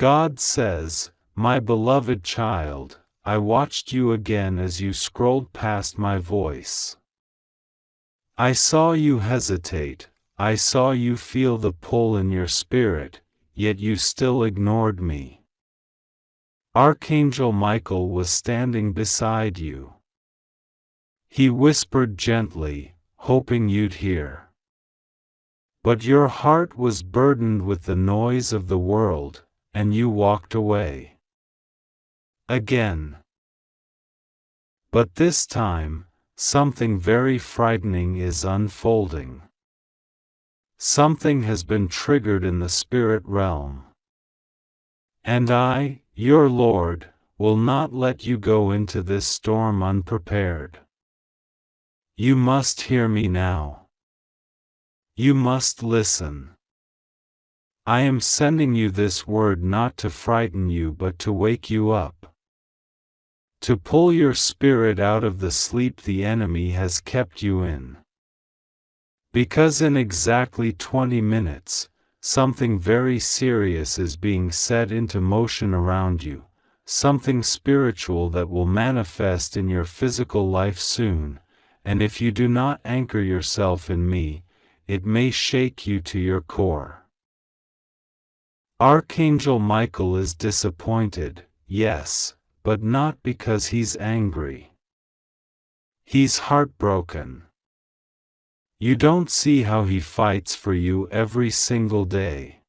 God says, "My beloved child, I watched you again as you scrolled past my voice. I saw you hesitate, I saw you feel the pull in your spirit, yet you still ignored me. Archangel Michael was standing beside you. He whispered gently, hoping you'd hear. But your heart was burdened with the noise of the world, and you walked away. Again. But this time, something very frightening is unfolding. Something has been triggered in the spirit realm. And I, your Lord, will not let you go into this storm unprepared. You must hear me now. You must listen. I am sending you this word not to frighten you but to wake you up. To pull your spirit out of the sleep the enemy has kept you in. Because in exactly 20 minutes, something very serious is being set into motion around you, something spiritual that will manifest in your physical life soon, and if you do not anchor yourself in me, it may shake you to your core. Archangel Michael is disappointed, yes, but not because he's angry. He's heartbroken. You don't see how he fights for you every single day.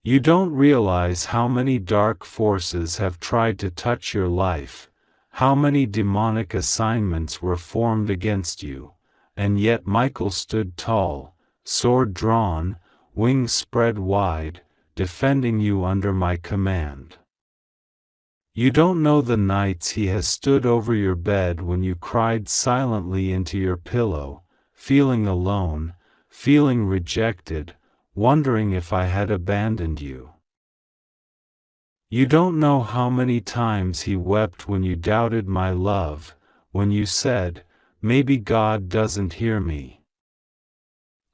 You don't realize how many dark forces have tried to touch your life, how many demonic assignments were formed against you, and yet Michael stood tall, sword drawn, wings spread wide, defending you under my command. You don't know the nights he has stood over your bed when you cried silently into your pillow, feeling alone, feeling rejected, wondering if I had abandoned you. You don't know how many times he wept when you doubted my love, when you said, "Maybe God doesn't hear me."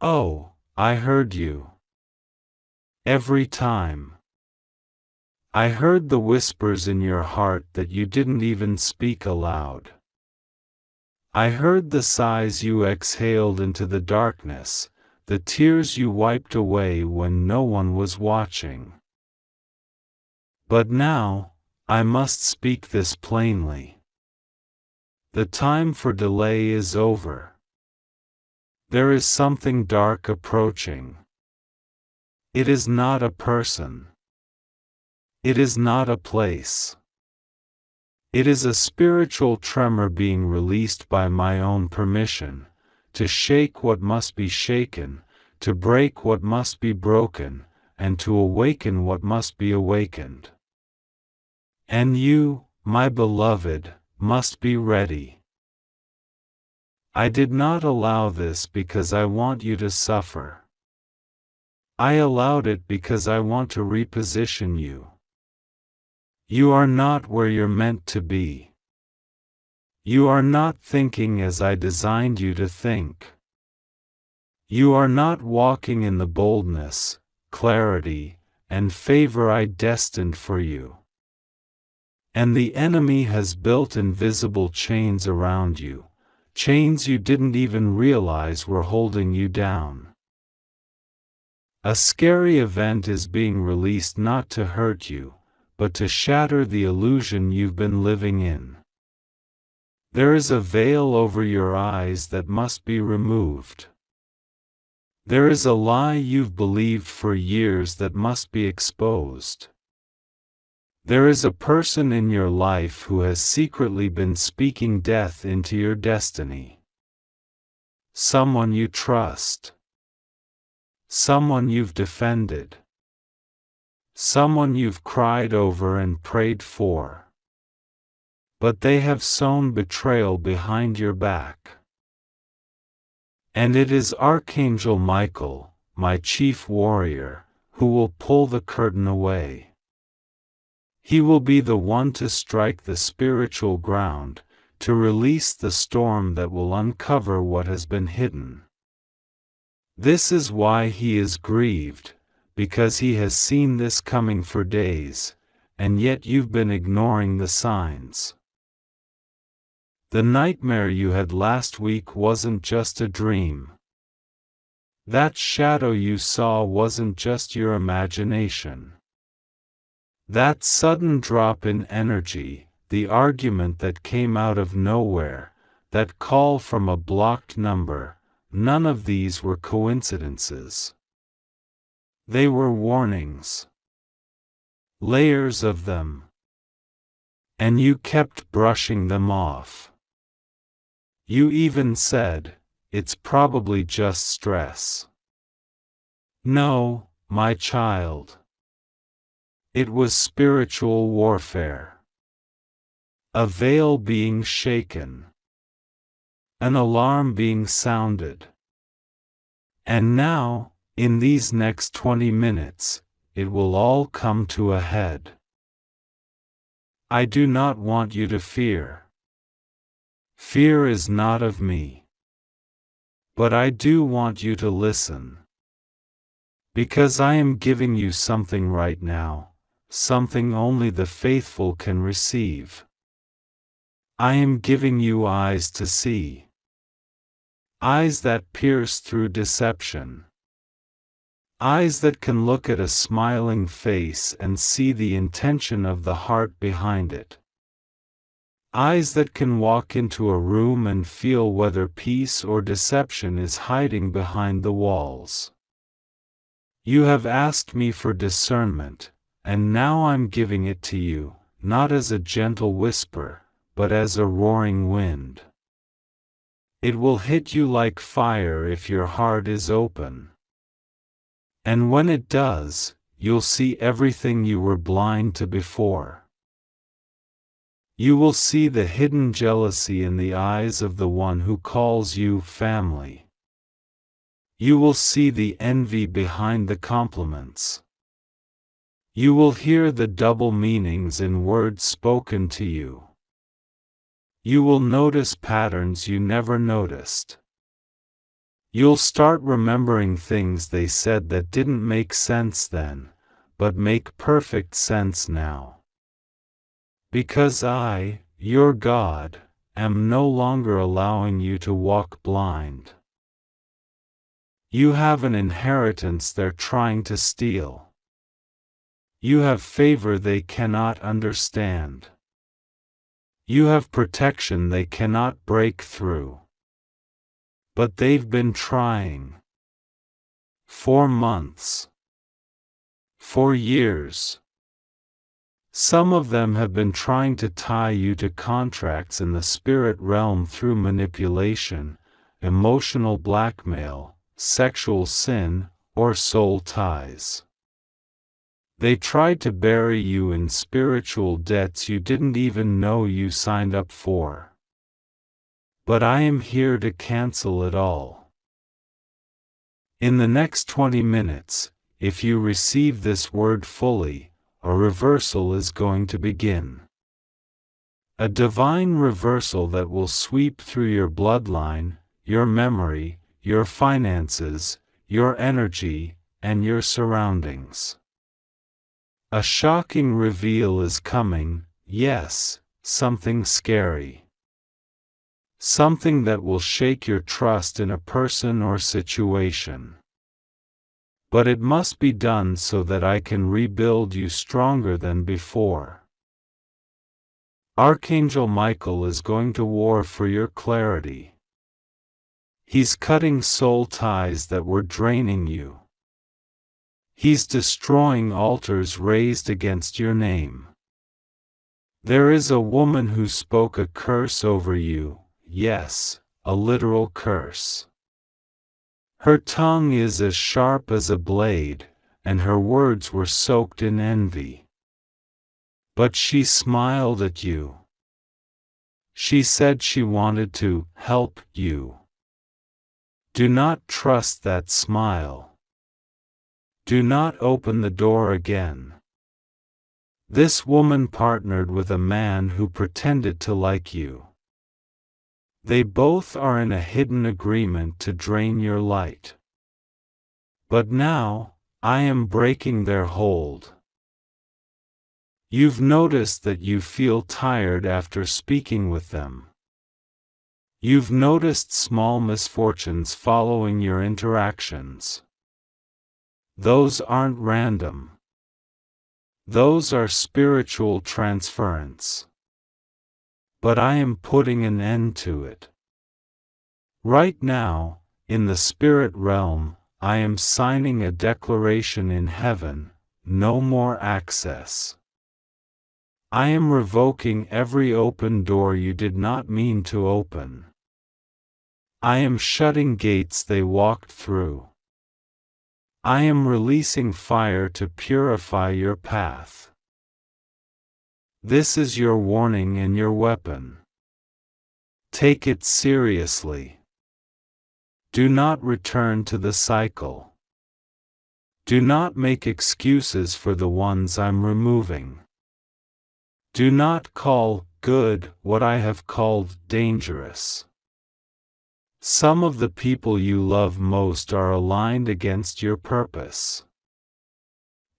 Oh, I heard you. Every time. I heard the whispers in your heart that you didn't even speak aloud. I heard the sighs you exhaled into the darkness, the tears you wiped away when no one was watching. But now, I must speak this plainly. The time for delay is over. There is something dark approaching. It is not a person. It is not a place. It is a spiritual tremor being released by my own permission, to shake what must be shaken, to break what must be broken, and to awaken what must be awakened. And you, my beloved, must be ready. I did not allow this because I want you to suffer. I allowed it because I want to reposition you. You are not where you're meant to be. You are not thinking as I designed you to think. You are not walking in the boldness, clarity, and favor I destined for you. And the enemy has built invisible chains around you, chains you didn't even realize were holding you down. A scary event is being released not to hurt you, but to shatter the illusion you've been living in. There is a veil over your eyes that must be removed. There is a lie you've believed for years that must be exposed. There is a person in your life who has secretly been speaking death into your destiny. Someone you trust. Someone you've defended. Someone you've cried over and prayed for. But they have sown betrayal behind your back. And it is Archangel Michael, my chief warrior, who will pull the curtain away. He will be the one to strike the spiritual ground, to release the storm that will uncover what has been hidden. This is why he is grieved, because he has seen this coming for days, and yet you've been ignoring the signs. The nightmare you had last week wasn't just a dream. That shadow you saw wasn't just your imagination. That sudden drop in energy, the argument that came out of nowhere, that call from a blocked number, none of these were coincidences. They were warnings. Layers of them. And you kept brushing them off. You even said, "It's probably just stress." No, my child. It was spiritual warfare. A veil being shaken. An alarm being sounded. And now, in these next 20 minutes, it will all come to a head. I do not want you to fear. Fear is not of me. But I do want you to listen. Because I am giving you something right now, something only the faithful can receive. I am giving you eyes to see. Eyes that pierce through deception. Eyes that can look at a smiling face and see the intention of the heart behind it. Eyes that can walk into a room and feel whether peace or deception is hiding behind the walls. You have asked me for discernment, and now I'm giving it to you, not as a gentle whisper, but as a roaring wind. It will hit you like fire if your heart is open. And when it does, you'll see everything you were blind to before. You will see the hidden jealousy in the eyes of the one who calls you family. You will see the envy behind the compliments. You will hear the double meanings in words spoken to you. You will notice patterns you never noticed. You'll start remembering things they said that didn't make sense then, but make perfect sense now. Because I, your God, am no longer allowing you to walk blind. You have an inheritance they're trying to steal. You have favor they cannot understand. You have protection they cannot break through. But they've been trying. For months. For years. Some of them have been trying to tie you to contracts in the spirit realm through manipulation, emotional blackmail, sexual sin, or soul ties. They tried to bury you in spiritual debts you didn't even know you signed up for. But I am here to cancel it all. In the next 20 minutes, if you receive this word fully, a reversal is going to begin. A divine reversal that will sweep through your bloodline, your memory, your finances, your energy, and your surroundings. A shocking reveal is coming, yes, something scary. Something that will shake your trust in a person or situation. But it must be done so that I can rebuild you stronger than before. Archangel Michael is going to war for your clarity. He's cutting soul ties that were draining you. He's destroying altars raised against your name. There is a woman who spoke a curse over you, yes, a literal curse. Her tongue is as sharp as a blade, and her words were soaked in envy. But she smiled at you. She said she wanted to help you. Do not trust that smile. Do not open the door again. This woman partnered with a man who pretended to like you. They both are in a hidden agreement to drain your light. But now, I am breaking their hold. You've noticed that you feel tired after speaking with them. You've noticed small misfortunes following your interactions. Those aren't random. Those are spiritual transference. But I am putting an end to it. Right now, in the spirit realm, I am signing a declaration in heaven: no more access. I am revoking every open door you did not mean to open. I am shutting gates they walked through. I am releasing fire to purify your path. This is your warning and your weapon. Take it seriously. Do not return to the cycle. Do not make excuses for the ones I'm removing. Do not call good what I have called dangerous. Some of the people you love most are aligned against your purpose.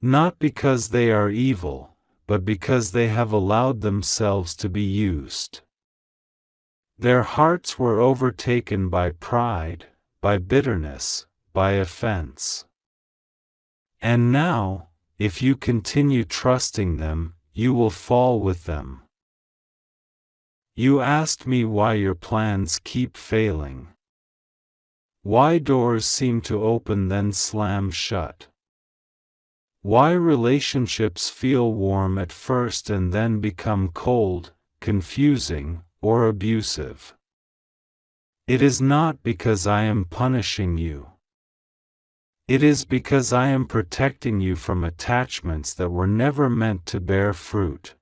Not because they are evil, but because they have allowed themselves to be used. Their hearts were overtaken by pride, by bitterness, by offense. And now, if you continue trusting them, you will fall with them. You asked me why your plans keep failing. Why doors seem to open then slam shut. Why relationships feel warm at first and then become cold, confusing, or abusive. It is not because I am punishing you. It is because I am protecting you from attachments that were never meant to bear fruit.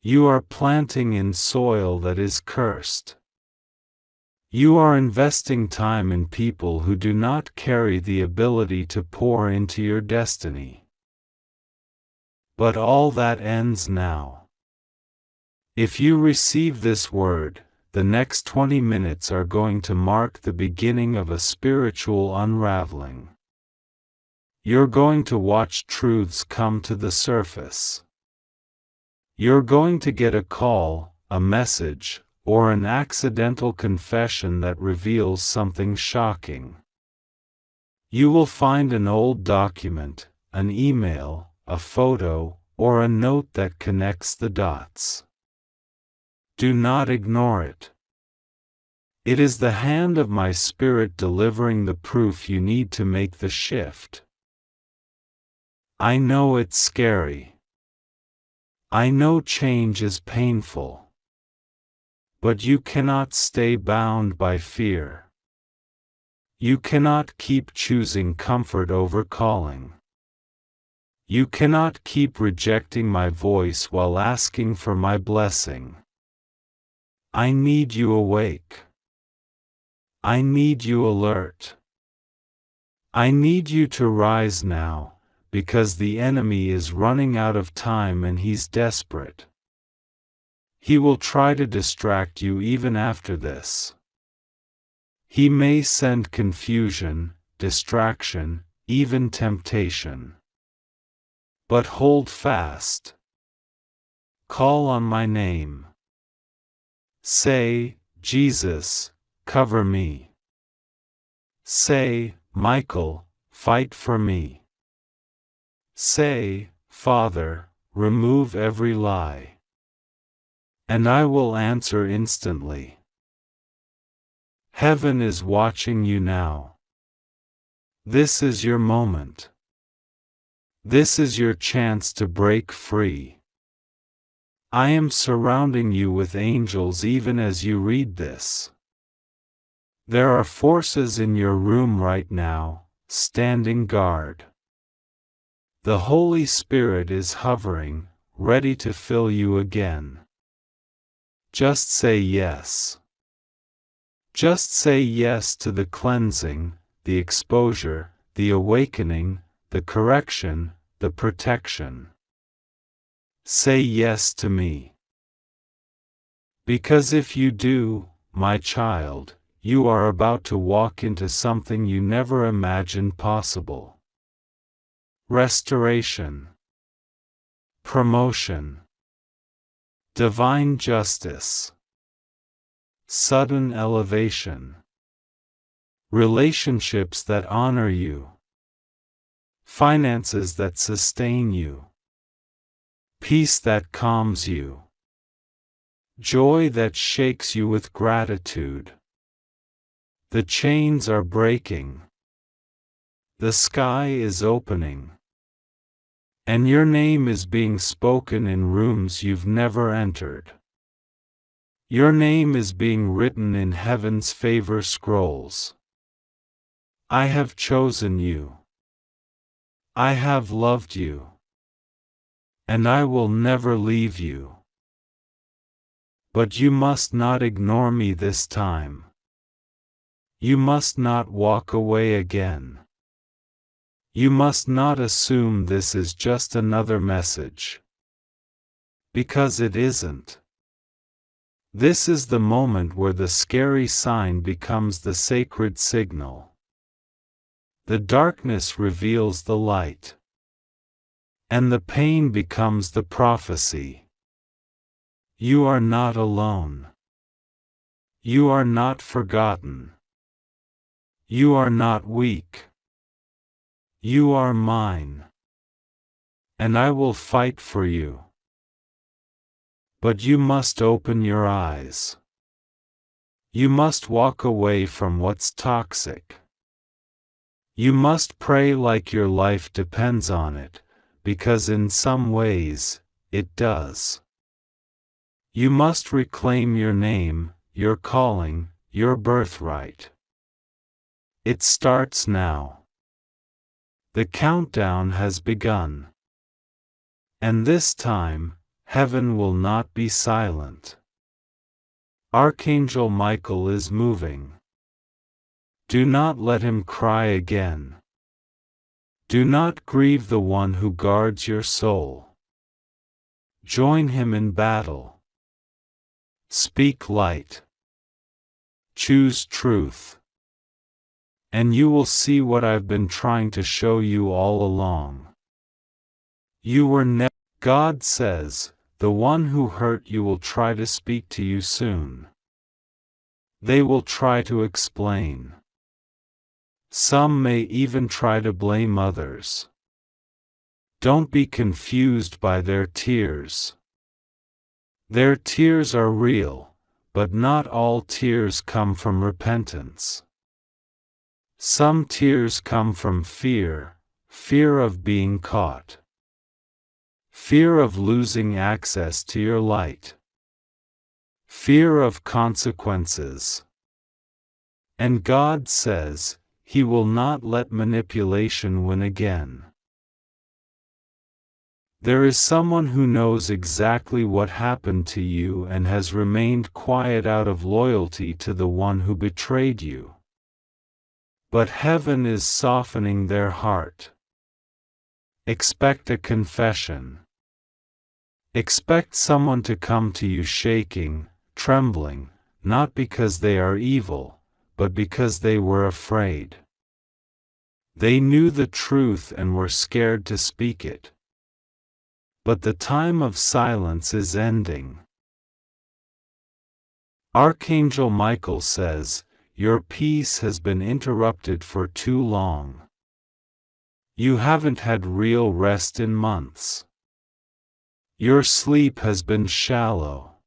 You are planting in soil that is cursed. You are investing time in people who do not carry the ability to pour into your destiny. But all that ends now. If you receive this word, the next 20 minutes are going to mark the beginning of a spiritual unraveling. You're going to watch truths come to the surface. You're going to get a call, a message, or an accidental confession that reveals something shocking. You will find an old document, an email, a photo, or a note that connects the dots. Do not ignore it. It is the hand of my spirit delivering the proof you need to make the shift. I know it's scary. I know change is painful. But you cannot stay bound by fear. You cannot keep choosing comfort over calling. You cannot keep rejecting my voice while asking for my blessing. I need you awake. I need you alert. I need you to rise now, because the enemy is running out of time and he's desperate. He will try to distract you even after this. He may send confusion, distraction, even temptation. But hold fast. Call on my name. Say, Jesus, cover me. Say, Michael, fight for me. Say, Father, remove every lie. And I will answer instantly. Heaven is watching you now. This is your moment. This is your chance to break free. I am surrounding you with angels even as you read this. There are forces in your room right now, standing guard. The Holy Spirit is hovering, ready to fill you again. Just say yes. Just say yes to the cleansing, the exposure, the awakening, the correction, the protection. Say yes to me. Because if you do, my child, you are about to walk into something you never imagined possible. restoration, promotion, divine justice, sudden elevation, relationships that honor you, finances that sustain you, peace that calms you, joy that shakes you with gratitude. The chains are breaking. The sky is opening. And your name is being spoken in rooms you've never entered. Your name is being written in heaven's favor scrolls. I have chosen you. I have loved you. And I will never leave you. But you must not ignore me this time. You must not walk away again. You must not assume this is just another message. Because it isn't. This is the moment where the scary sign becomes the sacred signal. The darkness reveals the light. And the pain becomes the prophecy. You are not alone. You are not forgotten. You are not weak. You are mine. And I will fight for you. But you must open your eyes. You must walk away from what's toxic. You must pray like your life depends on it, because in some ways, it does. You must reclaim your name, your calling, your birthright. It starts now. The countdown has begun. And this time, heaven will not be silent. Archangel Michael is moving. Do not let him cry again. Do not grieve the one who guards your soul. Join him in battle. Speak light. Choose truth. And you will see what I've been trying to show you all along. You were never. God says, the one who hurt you will try to speak to you soon. They will try to explain. Some may even try to blame others. Don't be confused by their tears. Their tears are real, but not all tears come from repentance. Some tears come from fear, fear of being caught. Fear of losing access to your light. Fear of consequences. And God says, He will not let manipulation win again. There is someone who knows exactly what happened to you and has remained quiet out of loyalty to the one who betrayed you. But heaven is softening their heart. Expect a confession. Expect someone to come to you shaking, trembling, not because they are evil, but because they were afraid. They knew the truth and were scared to speak it. But the time of silence is ending. Archangel Michael says, your peace has been interrupted for too long. You haven't had real rest in months. Your sleep has been shallow.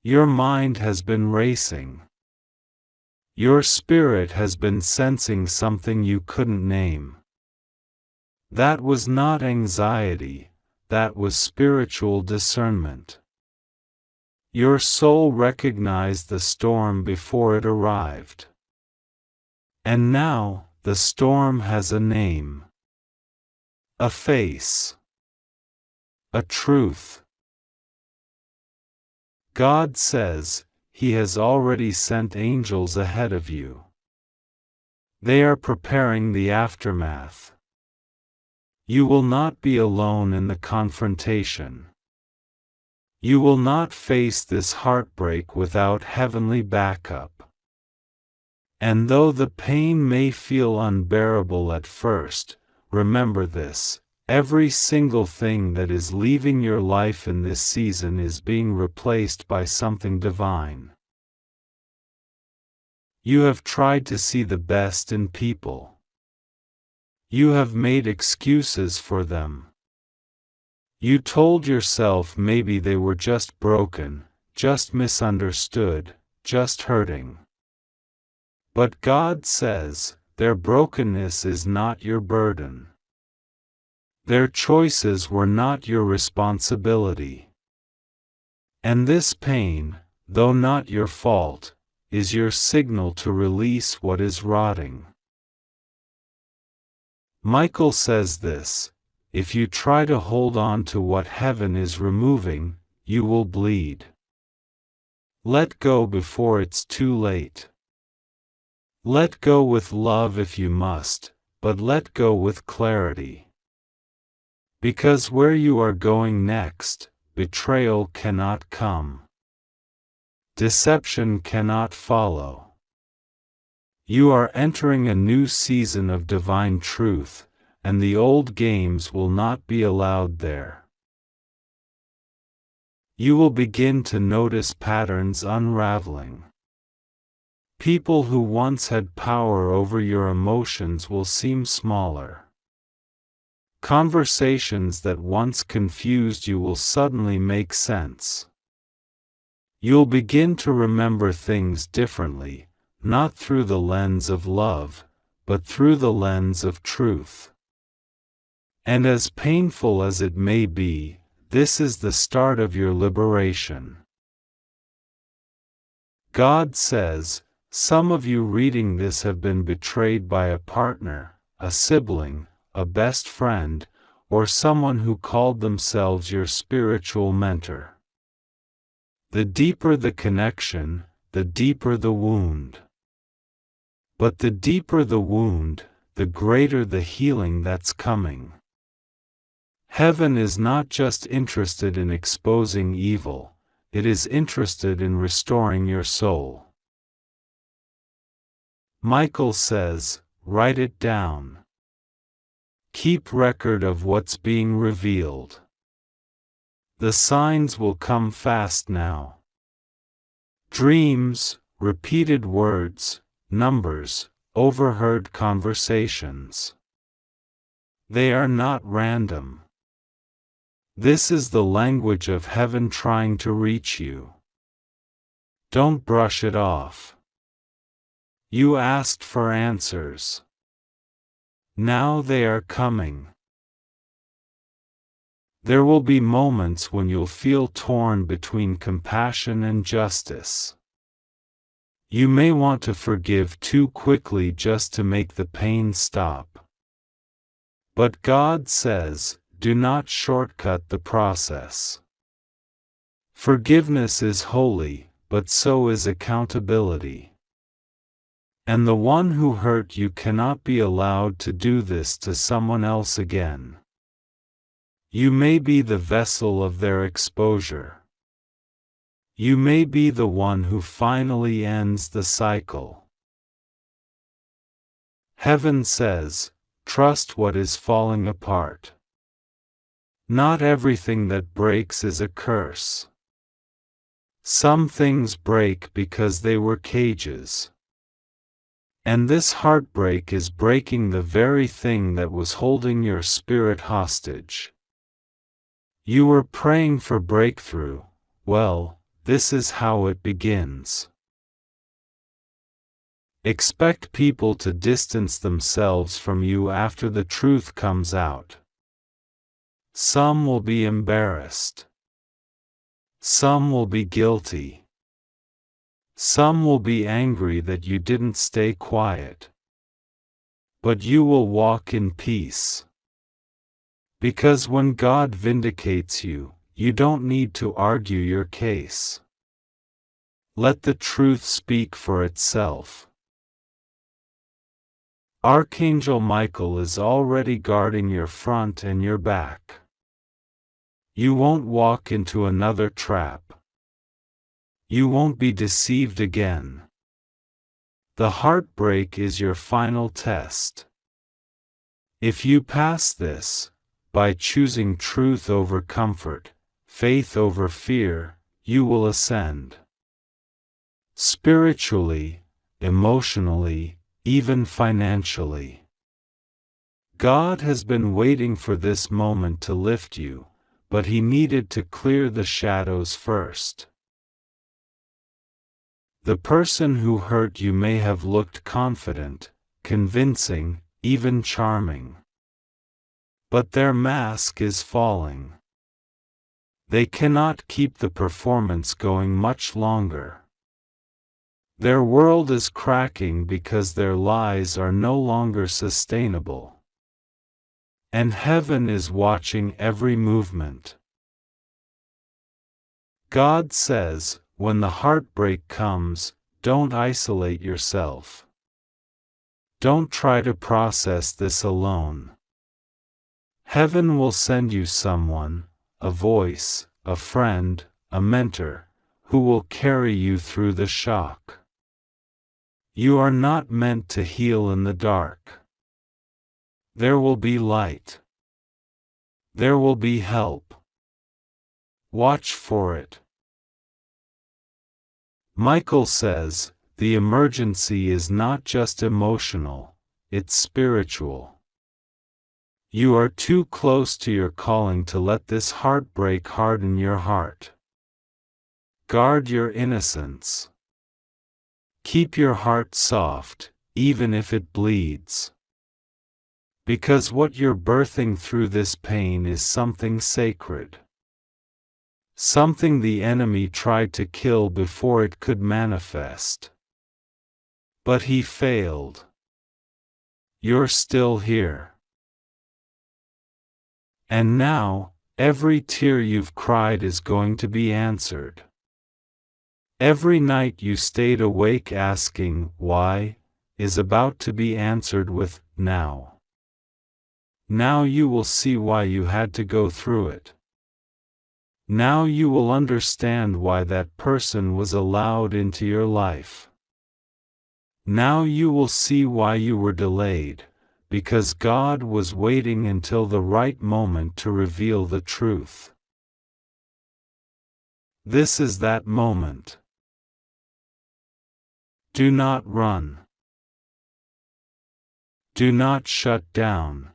Your mind has been racing. Your spirit has been sensing something you couldn't name. That was not anxiety, that was spiritual discernment. Your soul recognized the storm before it arrived. And now, the storm has a name. A face. A truth. God says, He has already sent angels ahead of you. They are preparing the aftermath. You will not be alone in the confrontation. You will not face this heartbreak without heavenly backup. And though the pain may feel unbearable at first, remember this: every single thing that is leaving your life in this season is being replaced by something divine. You have tried to see the best in people. You have made excuses for them. You told yourself maybe they were just broken, just misunderstood, just hurting. But God says, their brokenness is not your burden. Their choices were not your responsibility. And this pain, though not your fault, is your signal to release what is rotting. Michael says this: if you try to hold on to what heaven is removing, you will bleed. Let go before it's too late. Let go with love if you must, but let go with clarity. Because where you are going next, betrayal cannot come. Deception cannot follow. You are entering a new season of divine truth, and the old games will not be allowed there. You will begin to notice patterns unraveling. People who once had power over your emotions will seem smaller. Conversations that once confused you will suddenly make sense. You'll begin to remember things differently, not through the lens of love, but through the lens of truth. And as painful as it may be, this is the start of your liberation. God says, some of you reading this have been betrayed by a partner, a sibling, a best friend, or someone who called themselves your spiritual mentor. The deeper the connection, the deeper the wound. But the deeper the wound, the greater the healing that's coming. Heaven is not just interested in exposing evil, it is interested in restoring your soul. Michael says, write it down. Keep record of what's being revealed. The signs will come fast now. Dreams, repeated words, numbers, overheard conversations. They are not random. This is the language of heaven trying to reach you. Don't brush it off. You asked for answers. Now they are coming. There will be moments when you'll feel torn between compassion and justice. You may want to forgive too quickly just to make the pain stop. But God says, do not shortcut the process. Forgiveness is holy, but so is accountability. And the one who hurt you cannot be allowed to do this to someone else again. You may be the vessel of their exposure. You may be the one who finally ends the cycle. Heaven says, trust what is falling apart. Not everything that breaks is a curse. Some things break because they were cages. And this heartbreak is breaking the very thing that was holding your spirit hostage. You were praying for breakthrough. Well, this is how it begins. Expect people to distance themselves from you after the truth comes out. Some will be embarrassed. Some will be guilty. Some will be angry that you didn't stay quiet. But you will walk in peace. Because when God vindicates you, you don't need to argue your case. Let the truth speak for itself. Archangel Michael is already guarding your front and your back. You won't walk into another trap. You won't be deceived again. The heartbreak is your final test. If you pass this, by choosing truth over comfort, faith over fear, you will ascend. Spiritually, emotionally, even financially. God has been waiting for this moment to lift you, but He needed to clear the shadows first. The person who hurt you may have looked confident, convincing, even charming. But their mask is falling. They cannot keep the performance going much longer. Their world is cracking because their lies are no longer sustainable. And heaven is watching every movement. God says, when the heartbreak comes, don't isolate yourself. Don't try to process this alone. Heaven will send you someone, a voice, a friend, a mentor, who will carry you through the shock. You are not meant to heal in the dark. There will be light. There will be help. Watch for it. Michael says, the emergency is not just emotional, it's spiritual. You are too close to your calling to let this heartbreak harden your heart. Guard your innocence. Keep your heart soft, even if it bleeds. Because what you're birthing through this pain is something sacred. Something the enemy tried to kill before it could manifest. But he failed. You're still here. And now, every tear you've cried is going to be answered. Every night you stayed awake asking, why, is about to be answered with, now. Now you will see why you had to go through it. Now you will understand why that person was allowed into your life. Now you will see why you were delayed, because God was waiting until the right moment to reveal the truth. This is that moment. Do not run. Do not shut down.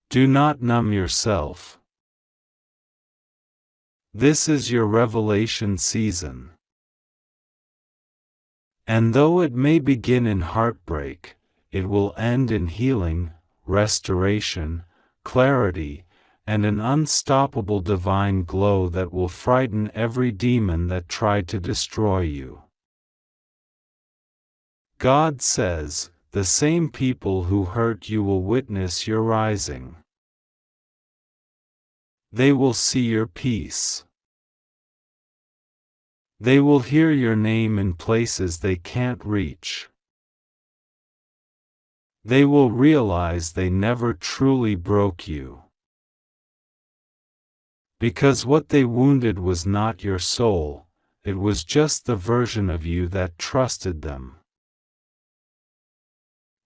Do not numb yourself. This is your revelation season. And though it may begin in heartbreak, it will end in healing, restoration, clarity, and an unstoppable divine glow that will frighten every demon that tried to destroy you. God says, the same people who hurt you will witness your rising. They will see your peace. They will hear your name in places they can't reach. They will realize they never truly broke you. Because what they wounded was not your soul, it was just the version of you that trusted them.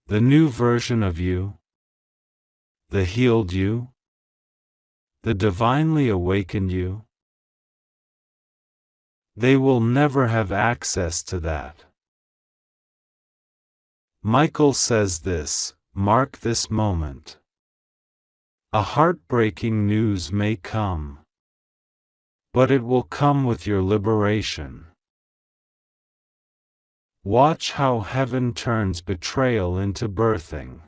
The new version of you, the healed you, the divinely awakened you, they will never have access to that. Michael says this, mark this moment. A heartbreaking news may come, but it will come with your liberation. Watch how heaven turns betrayal into birthing.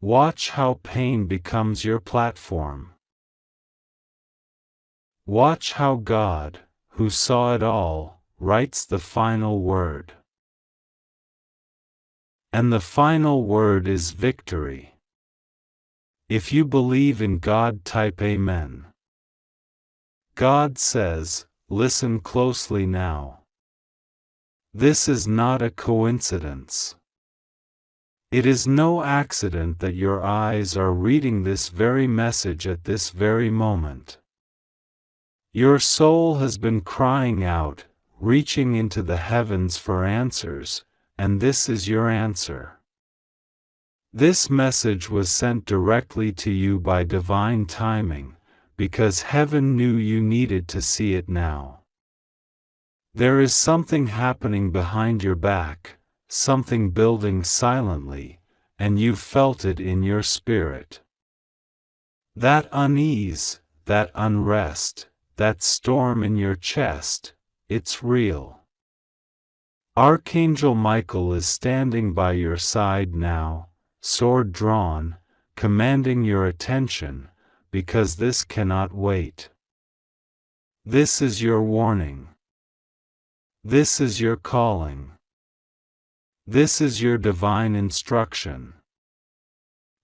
Watch how pain becomes your platform. Watch how God, who saw it all, writes the final word. And the final word is victory. If you believe in God, type Amen. God says, listen closely now. This is not a coincidence. It is no accident that your eyes are reading this very message at this very moment. Your soul has been crying out, reaching into the heavens for answers, and this is your answer. This message was sent directly to you by divine timing, because heaven knew you needed to see it now. There is something happening behind your back, something building silently, and you've felt it in your spirit. That unease, that unrest, that storm in your chest, it's real. Archangel Michael is standing by your side now, sword drawn, commanding your attention, because this cannot wait. This is your warning. This is your calling. This is your divine instruction.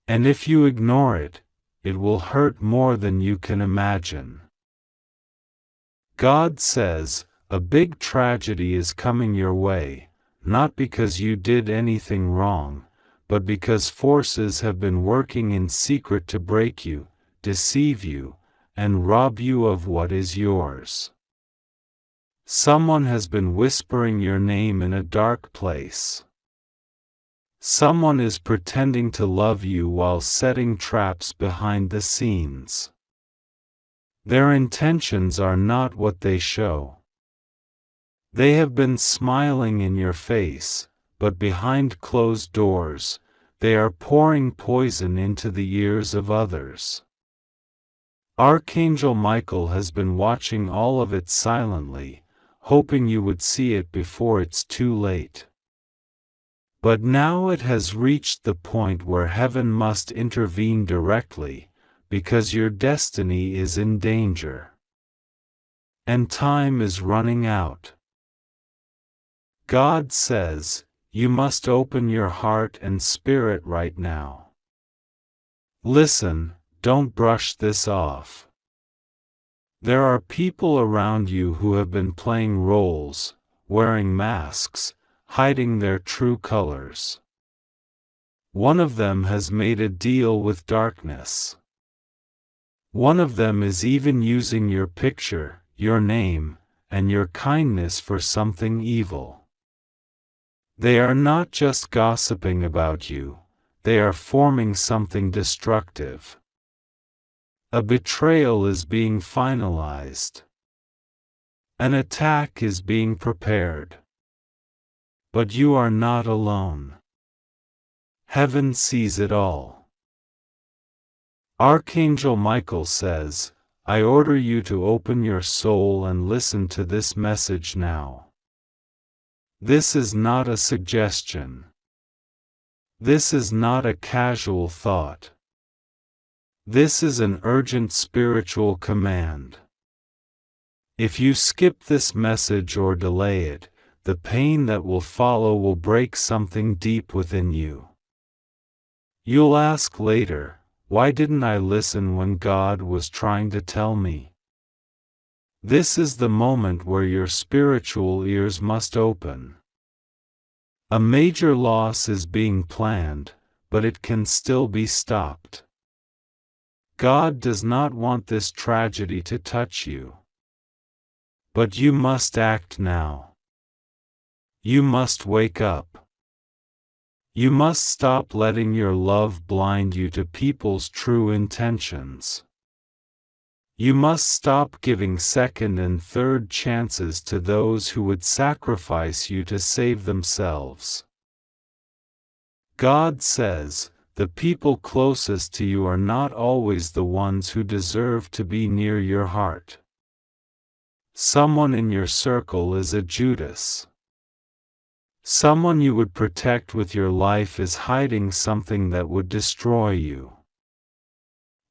And if you ignore it, it will hurt more than you can imagine. God says, a big tragedy is coming your way, not because you did anything wrong, but because forces have been working in secret to break you, deceive you, and rob you of what is yours. Someone has been whispering your name in a dark place. Someone is pretending to love you while setting traps behind the scenes. Their intentions are not what they show. They have been smiling in your face, but behind closed doors, they are pouring poison into the ears of others. Archangel Michael has been watching all of it silently, hoping you would see it before it's too late. But now it has reached the point where heaven must intervene directly, because your destiny is in danger. And time is running out. God says, you must open your heart and spirit right now. Listen, don't brush this off. There are people around you who have been playing roles, wearing masks, hiding their true colors. One of them has made a deal with darkness. One of them is even using your picture, your name, and your kindness for something evil. They are not just gossiping about you, they are forming something destructive. A betrayal is being finalized. An attack is being prepared. But you are not alone. Heaven sees it all. Archangel Michael says, I order you to open your soul and listen to this message now. This is not a suggestion. This is not a casual thought. This is an urgent spiritual command. If you skip this message or delay it, the pain that will follow will break something deep within you. You'll ask later, why didn't I listen when God was trying to tell me? This is the moment where your spiritual ears must open. A major loss is being planned, but it can still be stopped. God does not want this tragedy to touch you. But you must act now. You must wake up. You must stop letting your love blind you to people's true intentions. You must stop giving second and third chances to those who would sacrifice you to save themselves. God says, the people closest to you are not always the ones who deserve to be near your heart. Someone in your circle is a Judas. Someone you would protect with your life is hiding something that would destroy you.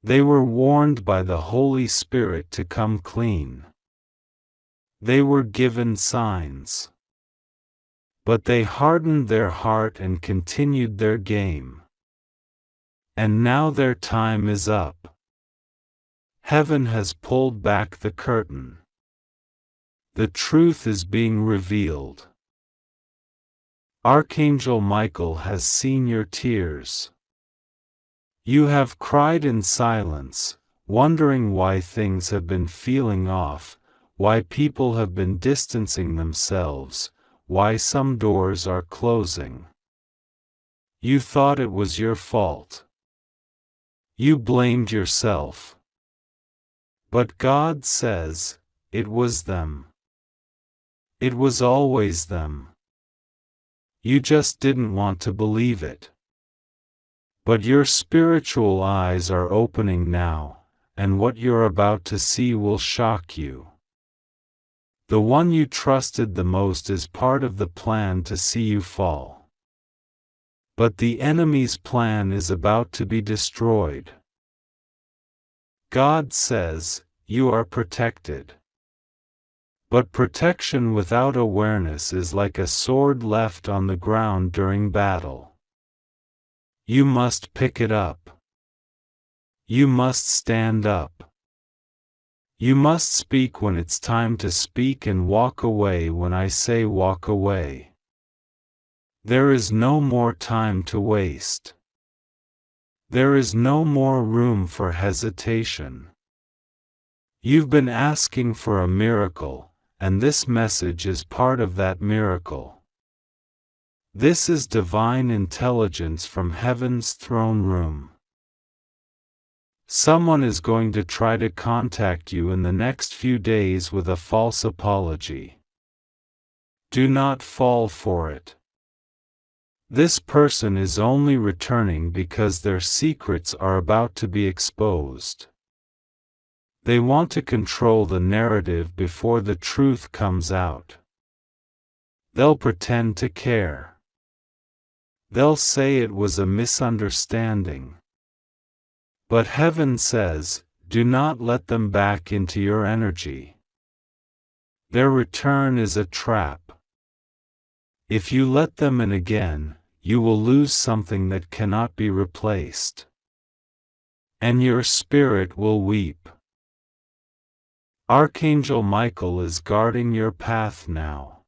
They were warned by the Holy Spirit to come clean. They were given signs. But they hardened their heart and continued their game. And now their time is up. Heaven has pulled back the curtain. The truth is being revealed. Archangel Michael has seen your tears. You have cried in silence, wondering why things have been feeling off, why people have been distancing themselves, why some doors are closing. You thought it was your fault. You blamed yourself. But God says, it was them. It was always them. You just didn't want to believe it. But your spiritual eyes are opening now, and what you're about to see will shock you. The one you trusted the most is part of the plan to see you fall. But the enemy's plan is about to be destroyed. God says, you are protected. But protection without awareness is like a sword left on the ground during battle. You must pick it up. You must stand up. You must speak when it's time to speak and walk away when I say walk away. There is no more time to waste. There is no more room for hesitation. You've been asking for a miracle, and this message is part of that miracle. This is divine intelligence from heaven's throne room. Someone is going to try to contact you in the next few days with a false apology. Do not fall for it. This person is only returning because their secrets are about to be exposed. They want to control the narrative before the truth comes out. They'll pretend to care. They'll say it was a misunderstanding. But heaven says, do not let them back into your energy. Their return is a trap. If you let them in again, you will lose something that cannot be replaced. And your spirit will weep. Archangel Michael is guarding your path now.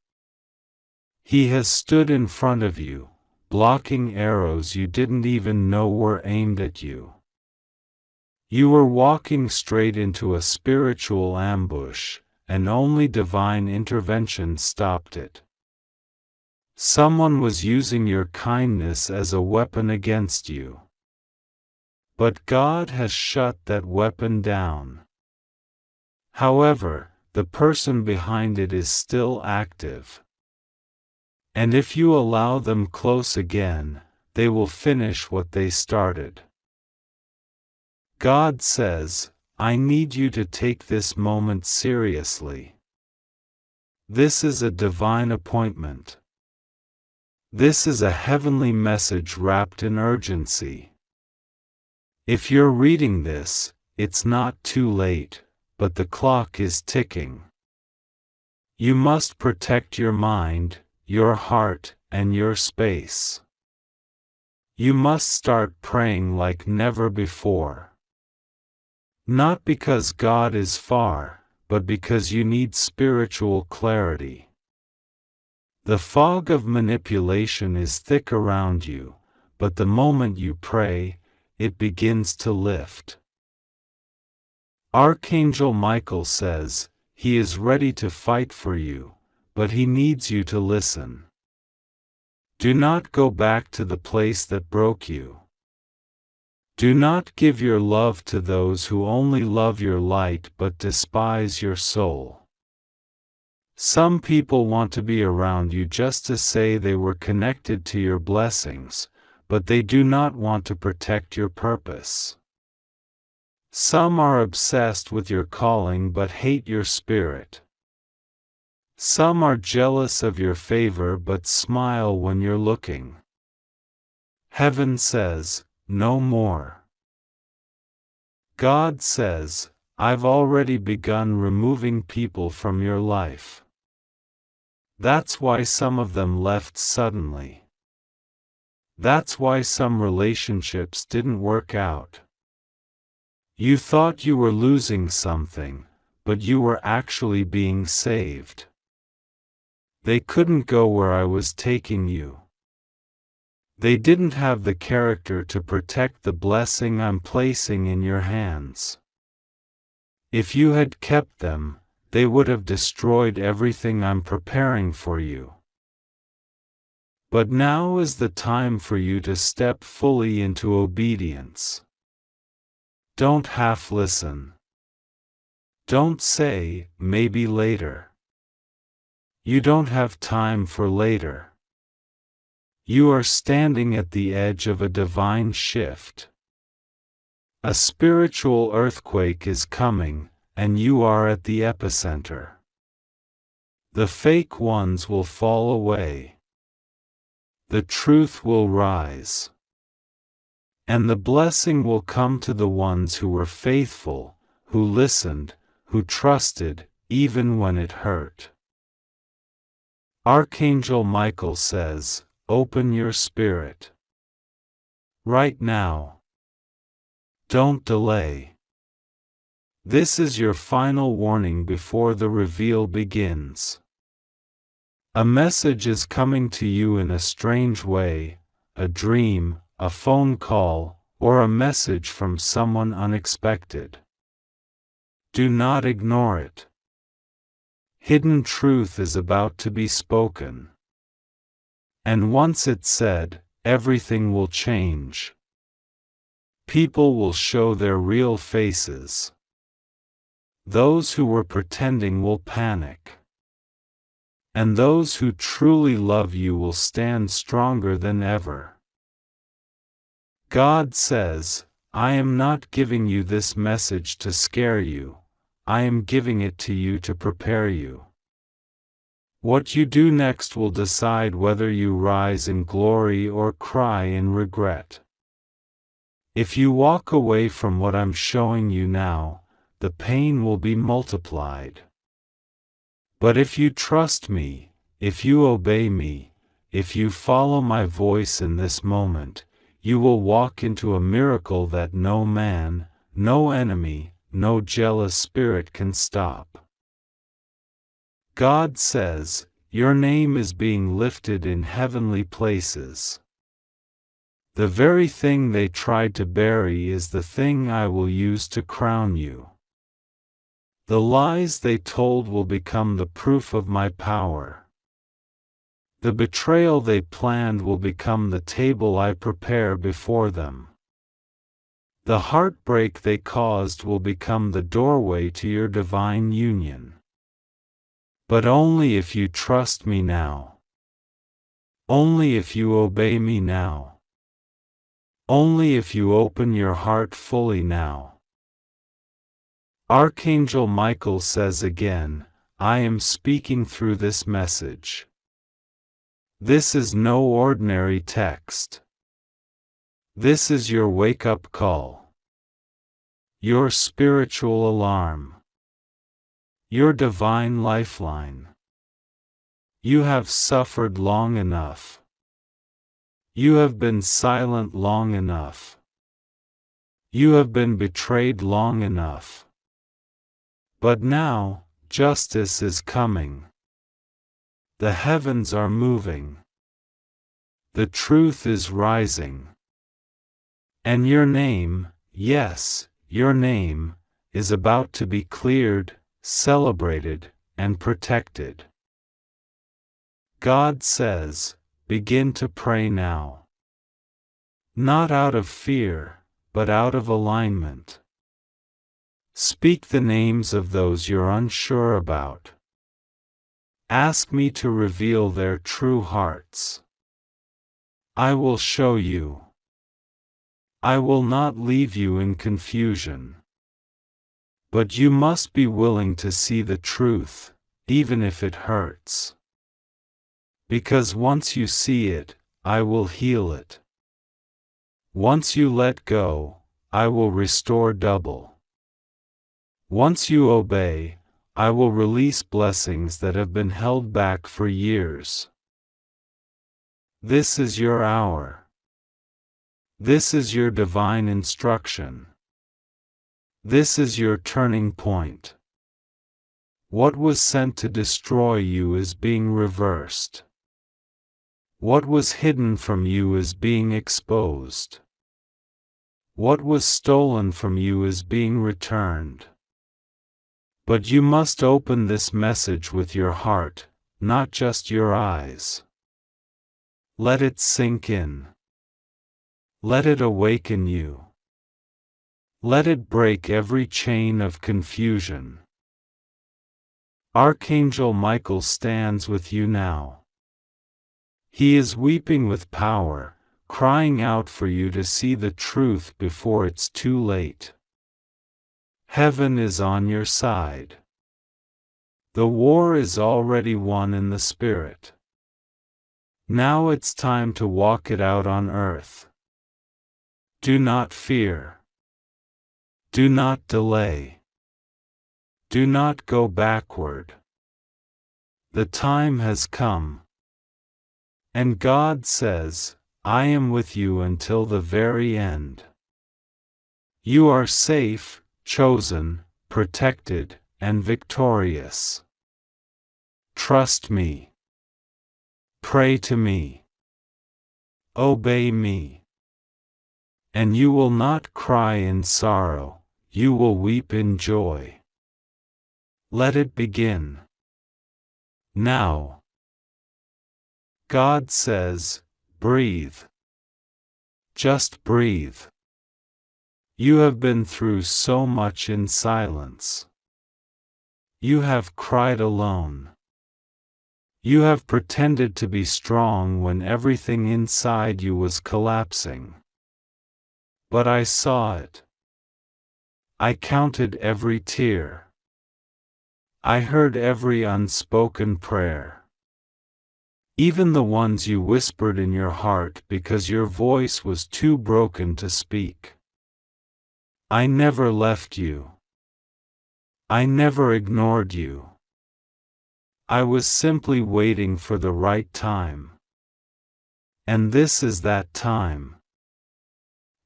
He has stood in front of you, blocking arrows you didn't even know were aimed at you. You were walking straight into a spiritual ambush, and only divine intervention stopped it. Someone was using your kindness as a weapon against you. But God has shut that weapon down. However, the person behind it is still active. And if you allow them close again, they will finish what they started. God says, I need you to take this moment seriously. This is a divine appointment. This is a heavenly message wrapped in urgency. If you're reading this, it's not too late, but the clock is ticking. You must protect your mind, your heart, and your space. You must start praying like never before. Not because God is far, but because you need spiritual clarity. The fog of manipulation is thick around you, but the moment you pray, it begins to lift. Archangel Michael says, he is ready to fight for you, but he needs you to listen. Do not go back to the place that broke you. Do not give your love to those who only love your light but despise your soul. Some people want to be around you just to say they were connected to your blessings, but they do not want to protect your purpose. Some are obsessed with your calling but hate your spirit. Some are jealous of your favor but smile when you're looking. Heaven says, no more. God says, I've already begun removing people from your life. That's why some of them left suddenly. That's why some relationships didn't work out. You thought you were losing something, but you were actually being saved. They couldn't go where I was taking you. They didn't have the character to protect the blessing I'm placing in your hands. If you had kept them, they would have destroyed everything I'm preparing for you. But now is the time for you to step fully into obedience. Don't half listen. Don't say, maybe later. You don't have time for later. You are standing at the edge of a divine shift. A spiritual earthquake is coming, and you are at the epicenter. The fake ones will fall away. The truth will rise. And the blessing will come to the ones who were faithful, who listened, who trusted, even when it hurt. Archangel Michael says, open your spirit. Right now. Don't delay. This is your final warning before the reveal begins. A message is coming to you in a strange way, a dream, a phone call, or a message from someone unexpected. Do not ignore it. Hidden truth is about to be spoken. And once it's said, everything will change. People will show their real faces. Those who were pretending will panic. And those who truly love you will stand stronger than ever. God says, I am not giving you this message to scare you, I am giving it to you to prepare you. What you do next will decide whether you rise in glory or cry in regret. If you walk away from what I'm showing you now, the pain will be multiplied. But if you trust me, if you obey me, if you follow my voice in this moment, you will walk into a miracle that no man, no enemy, no jealous spirit can stop. God says, your name is being lifted in heavenly places. The very thing they tried to bury is the thing I will use to crown you. The lies they told will become the proof of my power. The betrayal they planned will become the table I prepare before them. The heartbreak they caused will become the doorway to your divine union. But only if you trust me now. Only if you obey me now. Only if you open your heart fully now. Archangel Michael says again, I am speaking through this message. This is no ordinary text. This is your wake-up call. Your spiritual alarm. Your divine lifeline. You have suffered long enough. You have been silent long enough. You have been betrayed long enough. But now, justice is coming. The heavens are moving. The truth is rising. And your name, yes, your name, is about to be cleared, celebrated, and protected. God says, begin to pray now. Not out of fear, but out of alignment. Speak the names of those you're unsure about. Ask me to reveal their true hearts. I will show you. I will not leave you in confusion. But you must be willing to see the truth, even if it hurts. Because once you see it, I will heal it. Once you let go, I will restore double. Once you obey, I will release blessings that have been held back for years. This is your hour. This is your divine instruction. This is your turning point. What was sent to destroy you is being reversed. What was hidden from you is being exposed. What was stolen from you is being returned. But you must open this message with your heart, not just your eyes. Let it sink in. Let it awaken you. Let it break every chain of confusion. Archangel Michael stands with you now. He is weeping with power, crying out for you to see the truth before it's too late. Heaven is on your side. The war is already won in the spirit. Now it's time to walk it out on earth. Do not fear. Do not delay. Do not go backward. The time has come. And God says, I am with you until the very end. You are safe, chosen, protected, and victorious. Trust me. Pray to me. Obey me. And you will not cry in sorrow, you will weep in joy. Let it begin. Now. God says, breathe. Just breathe. You have been through so much in silence. You have cried alone. You have pretended to be strong when everything inside you was collapsing. But I saw it. I counted every tear. I heard every unspoken prayer. Even the ones you whispered in your heart because your voice was too broken to speak. I never left you. I never ignored you. I was simply waiting for the right time. And this is that time.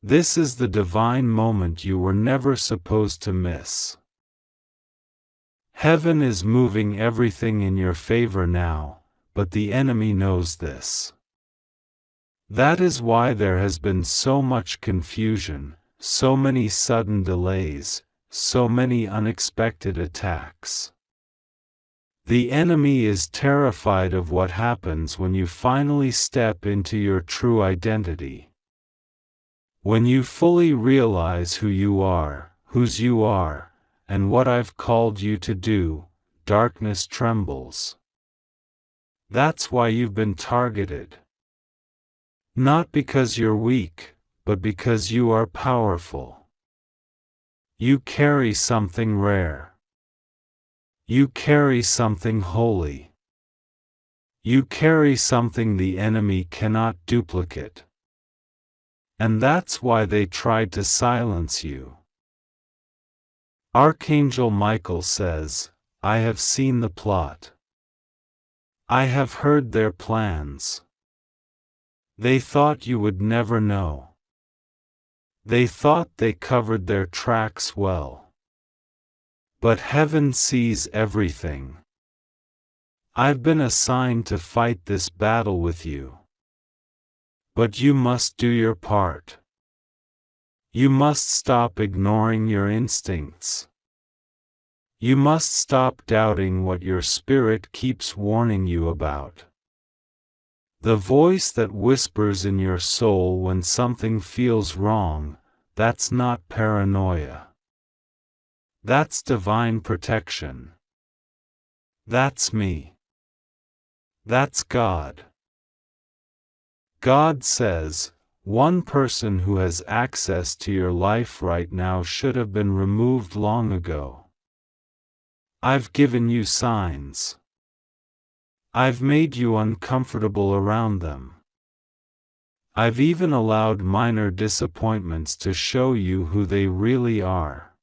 This is the divine moment you were never supposed to miss. Heaven is moving everything in your favor now, but the enemy knows this. That is why there has been so much confusion, so many sudden delays, so many unexpected attacks. The enemy is terrified of what happens when you finally step into your true identity. When you fully realize who you are, whose you are, and what I've called you to do, darkness trembles. That's why you've been targeted. Not because you're weak, but because you are powerful. You carry something rare. You carry something holy. You carry something the enemy cannot duplicate. And that's why they tried to silence you. Archangel Michael says, I have seen the plot. I have heard their plans. They thought you would never know. They thought they covered their tracks well. But heaven sees everything. I've been assigned to fight this battle with you. But you must do your part. You must stop ignoring your instincts. You must stop doubting what your spirit keeps warning you about. The voice that whispers in your soul when something feels wrong, that's not paranoia. That's divine protection. That's me. That's God. God says, one person who has access to your life right now should have been removed long ago. I've given you signs. I've made you uncomfortable around them. I've even allowed minor disappointments to show you who they really are.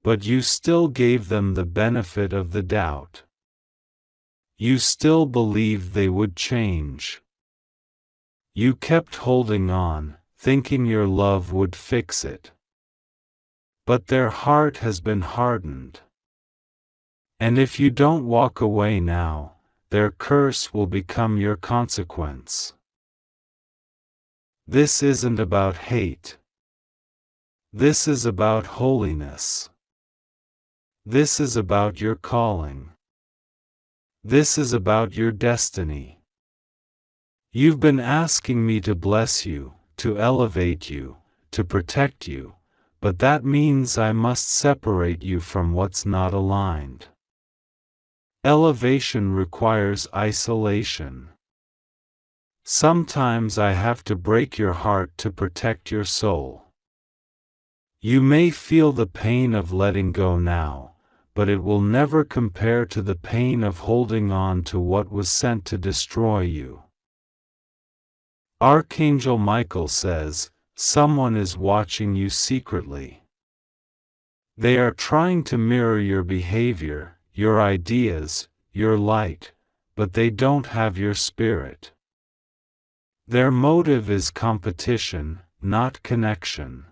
But you still gave them the benefit of the doubt. You still believed they would change. You kept holding on, thinking your love would fix it. But their heart has been hardened. And if you don't walk away now, their curse will become your consequence. This isn't about hate. This is about holiness. This is about your calling. This is about your destiny. You've been asking me to bless you, to elevate you, to protect you, but that means I must separate you from what's not aligned. Elevation requires isolation. Sometimes I have to break your heart to protect your soul. You may feel the pain of letting go now, but it will never compare to the pain of holding on to what was sent to destroy you. Archangel Michael says, someone is watching you secretly. They are trying to mirror your behavior, your ideas, your light, but they don't have your spirit. Their motive is competition, not connection.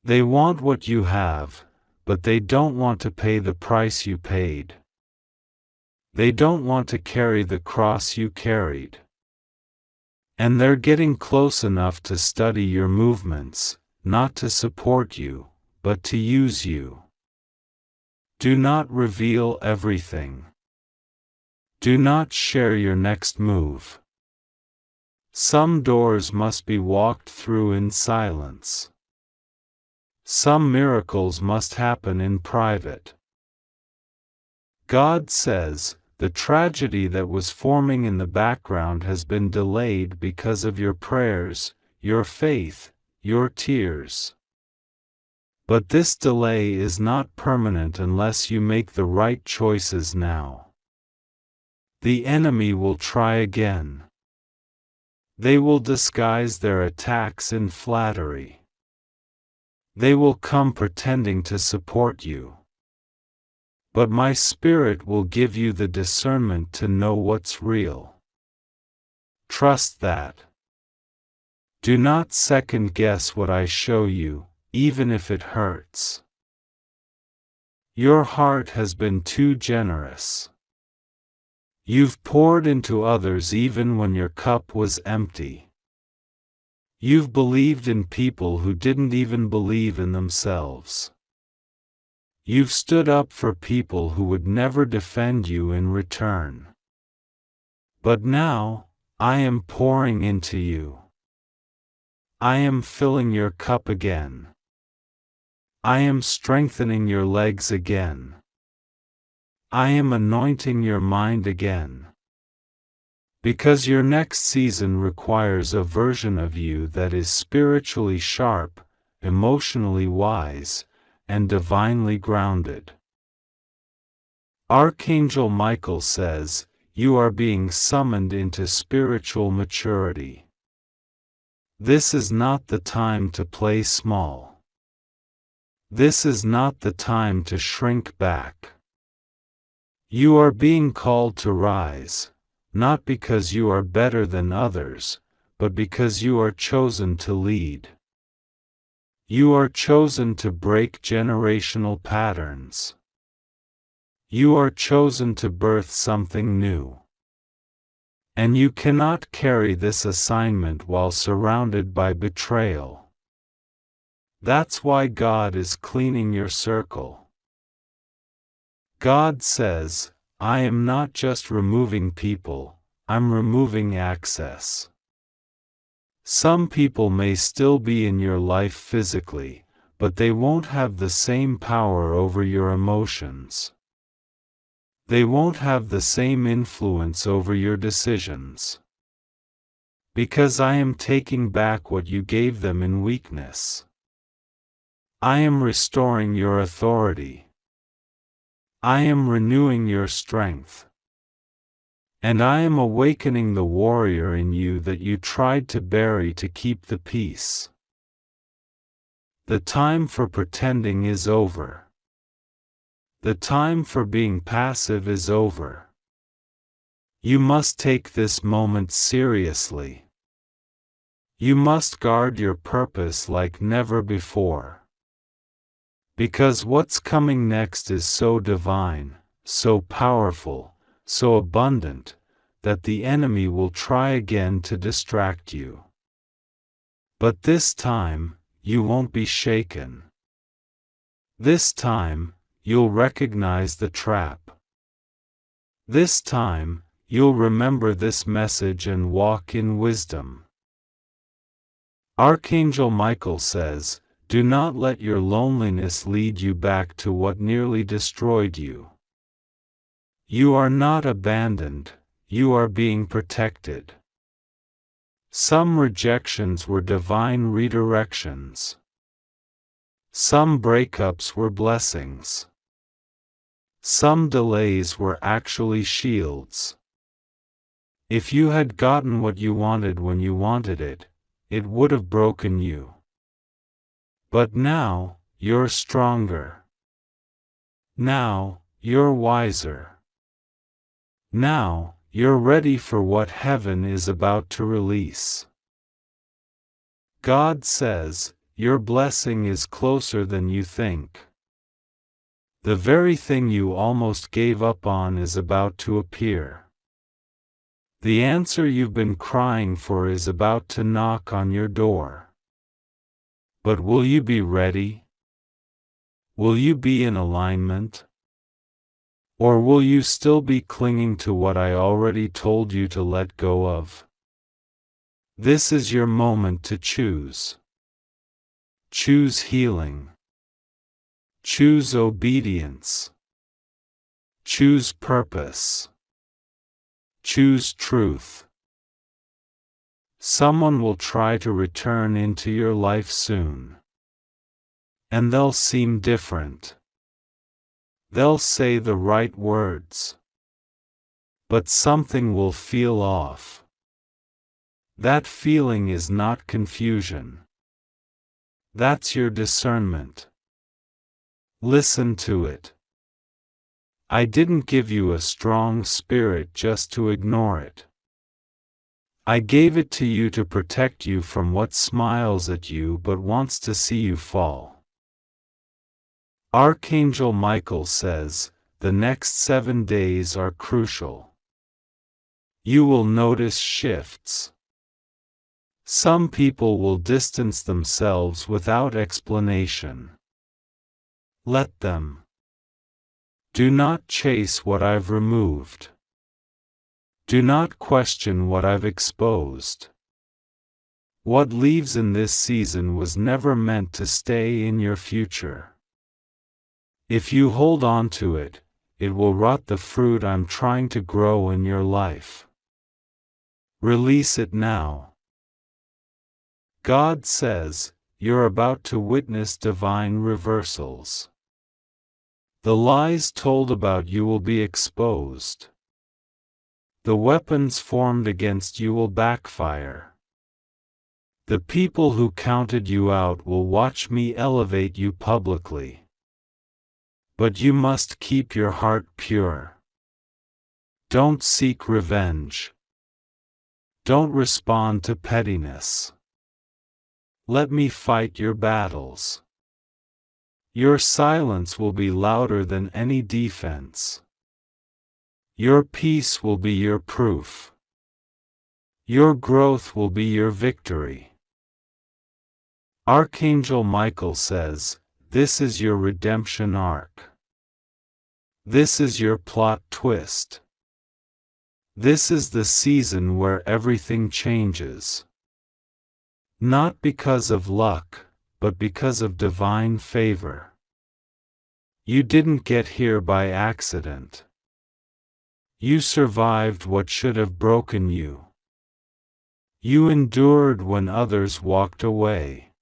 They want what you have, but they don't want to pay the price you paid. They don't want to carry the cross you carried. And they're getting close enough to study your movements, not to support you, but to use you. Do not reveal everything. Do not share your next move. Some doors must be walked through in silence. Some miracles must happen in private. God says, the tragedy that was forming in the background has been delayed because of your prayers, your faith, your tears. But this delay is not permanent unless you make the right choices now. The enemy will try again. They will disguise their attacks in flattery. They will come pretending to support you. But my Spirit will give you the discernment to know what's real. Trust that. Do not second-guess what I show you, even if it hurts. Your heart has been too generous. You've poured into others even when your cup was empty. You've believed in people who didn't even believe in themselves. You've stood up for people who would never defend you in return. But now, I am pouring into you. I am filling your cup again. I am strengthening your legs again. I am anointing your mind again. Because your next season requires a version of you that is spiritually sharp, emotionally wise, and divinely grounded. Archangel Michael says, you are being summoned into spiritual maturity. This is not the time to play small. This is not the time to shrink back. You are being called to rise, not because you are better than others, but because you are chosen to lead. You are chosen to break generational patterns. You are chosen to birth something new. And you cannot carry this assignment while surrounded by betrayal. That's why God is cleaning your circle. God says, I am not just removing people, I'm removing access. Some people may still be in your life physically, but they won't have the same power over your emotions. They won't have the same influence over your decisions. Because I am taking back what you gave them in weakness. I am restoring your authority. I am renewing your strength. And I am awakening the warrior in you that you tried to bury to keep the peace. The time for pretending is over. The time for being passive is over. You must take this moment seriously. You must guard your purpose like never before. Because what's coming next is so divine, so powerful, so abundant, that the enemy will try again to distract you. But this time, you won't be shaken. This time, you'll recognize the trap. This time, you'll remember this message and walk in wisdom. Archangel Michael says, do not let your loneliness lead you back to what nearly destroyed you. You are not abandoned, you are being protected. Some rejections were divine redirections. Some breakups were blessings. Some delays were actually shields. If you had gotten what you wanted when you wanted it, it would have broken you. But now, you're stronger. Now, you're wiser. Now, you're ready for what heaven is about to release. God says, your blessing is closer than you think. The very thing you almost gave up on is about to appear. The answer you've been crying for is about to knock on your door. But will you be ready? Will you be in alignment? Or will you still be clinging to what I already told you to let go of? This is your moment to choose. Choose healing. Choose obedience. Choose purpose. Choose truth. Someone will try to return into your life soon. And they'll seem different. They'll say the right words. But something will feel off. That feeling is not confusion. That's your discernment. Listen to it. I didn't give you a strong spirit just to ignore it. I gave it to you to protect you from what smiles at you but wants to see you fall. Archangel Michael says, the next 7 days are crucial. You will notice shifts. Some people will distance themselves without explanation. Let them. Do not chase what I've removed. Do not question what I've exposed. What leaves in this season was never meant to stay in your future. If you hold on to it, it will rot the fruit I'm trying to grow in your life. Release it now. God says, you're about to witness divine reversals. The lies told about you will be exposed. The weapons formed against you will backfire. The people who counted you out will watch me elevate you publicly. But you must keep your heart pure. Don't seek revenge. Don't respond to pettiness. Let me fight your battles. Your silence will be louder than any defense. Your peace will be your proof. Your growth will be your victory. Archangel Michael says, this is your redemption arc. This is your plot twist. This is the season where everything changes. Not because of luck, but because of divine favor. You didn't get here by accident. You survived what should have broken you. You endured when others walked away.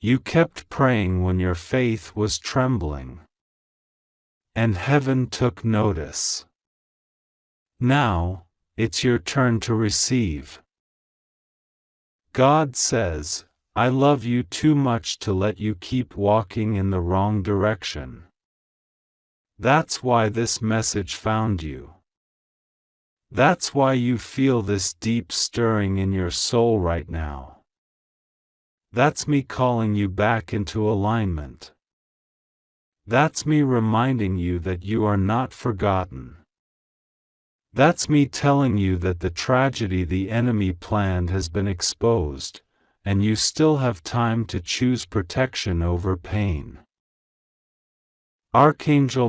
You kept praying when your faith was trembling. And heaven took notice. Now, it's your turn to receive. God says, I love you too much to let you keep walking in the wrong direction. That's why this message found you. That's why you feel this deep stirring in your soul right now. That's me calling you back into alignment. That's me reminding you that you are not forgotten. That's me telling you that the tragedy the enemy planned has been exposed, and you still have time to choose protection over pain. Archangel